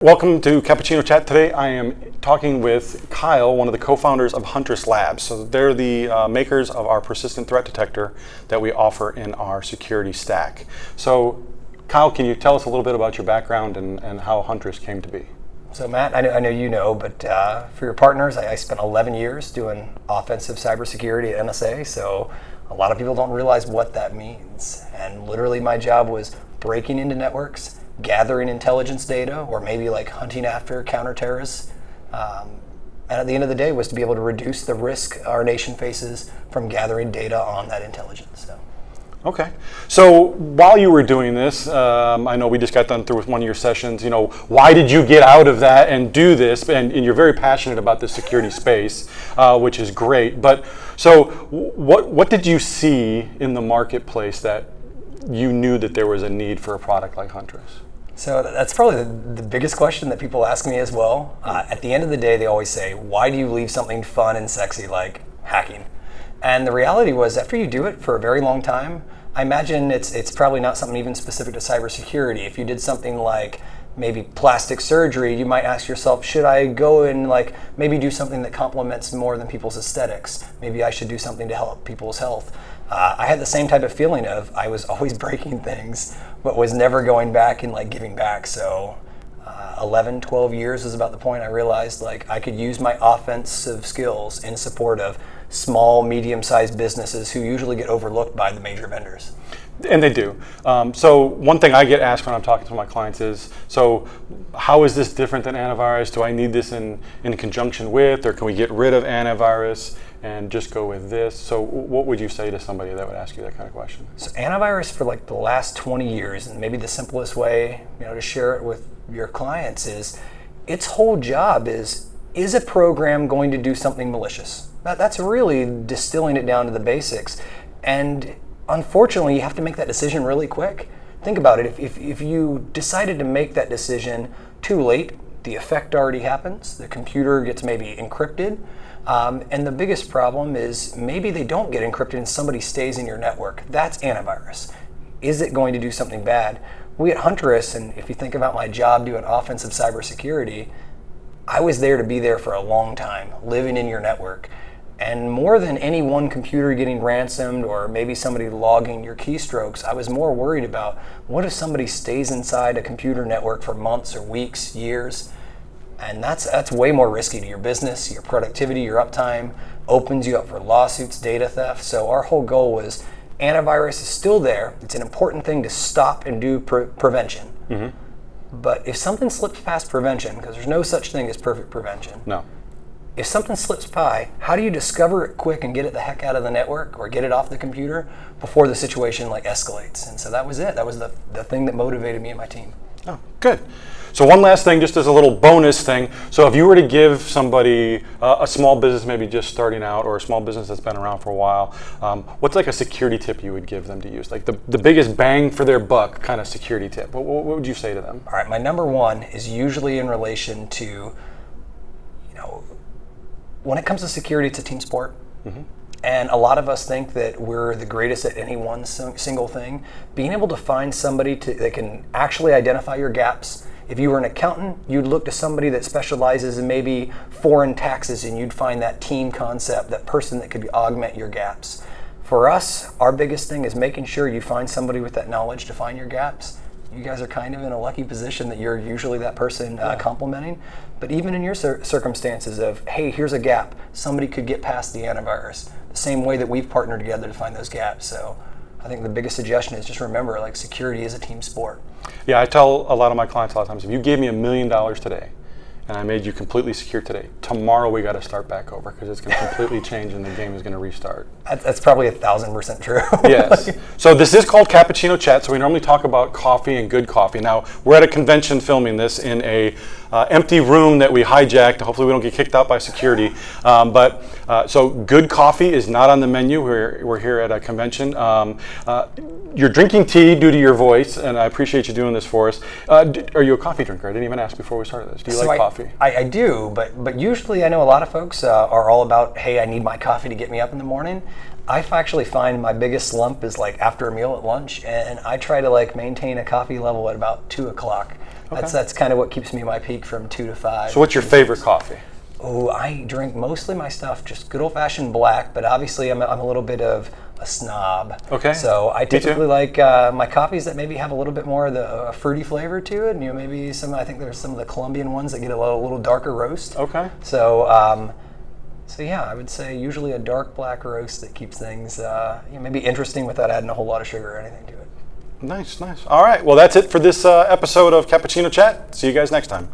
Welcome to Cappuccino Chat. Today I am talking with Kyle, one of the co-founders of Huntress Labs. So they're the makers of our persistent threat detector that we offer in our security stack. So Kyle, can you tell us a little bit about your background and how Huntress came to be? So Matt, I know you know, but for your partners, I spent 11 years doing offensive cybersecurity at NSA, so a lot of people don't realize what that means. And literally my job was breaking into networks, gathering intelligence data, or maybe like hunting after counter-terrorists. And at the end of the day was to be able to reduce the risk our nation faces from gathering data on that intelligence. Okay. So while you were doing this, I know we just got done through with one of your sessions, why did you get out of that and do this? And you're very passionate about the security space, which is great. But so what did you see in the marketplace that you knew that there was a need for a product like Huntress? So that's probably the biggest question that people ask me as well. At the end of the day, they always say, why do you leave something fun and sexy like hacking? And the reality was, after you do it for a very long time, I imagine it's probably not something even specific to cybersecurity. If you did something like maybe plastic surgery, you might ask yourself, should I go and maybe do something that complements more than people's aesthetics? Maybe I should do something to help people's health. I had the same type of feeling of I was always breaking things, but was never going back and giving back. So 11, 12 years is about the point I realized I could use my offensive skills in support of small, medium-sized businesses who usually get overlooked by the major vendors. And they do. So one thing I get asked when I'm talking to my clients is, so how is this different than antivirus? Do I need this in conjunction with, or can we get rid of antivirus and just go with this? So what would you say to somebody that would ask you that kind of question? So antivirus for the last 20 years, and maybe the simplest way to share it with your clients is, its whole job is a program going to do something malicious? That's really distilling it down to the basics. And unfortunately, you have to make that decision really quick. Think about it. If you decided to make that decision too late, the effect already happens. The computer gets maybe encrypted. And the biggest problem is maybe they don't get encrypted and somebody stays in your network. That's antivirus. Is it going to do something bad? We at Huntress, and if you think about my job doing offensive cybersecurity, I was there to be there for a long time, living in your network. And more than any one computer getting ransomed or maybe somebody logging your keystrokes, I was more worried about what if somebody stays inside a computer network for months or weeks, years. And that's way more risky to your business, your productivity, your uptime, opens you up for lawsuits, data theft. So our whole goal was antivirus is still there. It's an important thing to stop and do prevention. Mm-hmm. But if something slips past prevention, because there's no such thing as perfect prevention. No. If something slips by, how do you discover it quick and get it the heck out of the network or get it off the computer before the situation escalates? And so that was it. That was the thing that motivated me and my team. Oh, good. So one last thing, just as a little bonus thing. So if you were to give somebody a small business maybe just starting out, or a small business that's been around for a while, what's a security tip you would give them to use? The biggest bang for their buck kind of security tip. What would you say to them? All right, my number one is usually in relation to, when it comes to security, it's a team sport. Mm-hmm. And a lot of us think that we're the greatest at any one single thing. Being able to find somebody that can actually identify your gaps. If you were an accountant, you'd look to somebody that specializes in maybe foreign taxes, and you'd find that team concept, that person that could augment your gaps. For us, our biggest thing is making sure you find somebody with that knowledge to find your gaps. You guys are kind of in a lucky position that you're usually that person complementing. But even in your circumstances of, hey, here's a gap, somebody could get past the antivirus. The same way that we've partnered together to find those gaps. So I think the biggest suggestion is just remember, security is a team sport. Yeah, I tell a lot of my clients a lot of times, if you gave me $1 million today, and I made you completely secure today, tomorrow we got to start back over, because it's going to completely change and the game is going to restart. That's probably 1,000% true. Yes. So this is called Cappuccino Chat. So we normally talk about coffee and good coffee. Now, we're at a convention filming this in a empty room that we hijacked. Hopefully we don't get kicked out by security. So good coffee is not on the menu. We're here at a convention. You're drinking tea due to your voice, and I appreciate you doing this for us. Are you a coffee drinker? I didn't even ask before we started this. Do you like coffee? I do, but usually I know a lot of folks are all about, hey, I need my coffee to get me up in the morning. I actually find my biggest slump is after a meal at lunch, and I try to maintain a coffee level at about 2 o'clock. That's kind of what keeps me my peak from 2 to 5. So what's your favorite coffee? Oh, I drink mostly my stuff just good old-fashioned black, but obviously I'm a little bit of a snob. Okay. So I typically like my coffees that maybe have a little bit more of the fruity flavor to it, and maybe I think there's some of the Colombian ones that get a little darker roast. Okay. So yeah, I would say usually a dark black roast that keeps things maybe interesting without adding a whole lot of sugar or anything to it. Nice, nice. All right, well that's it for this episode of Cappuccino Chat. See you guys next time.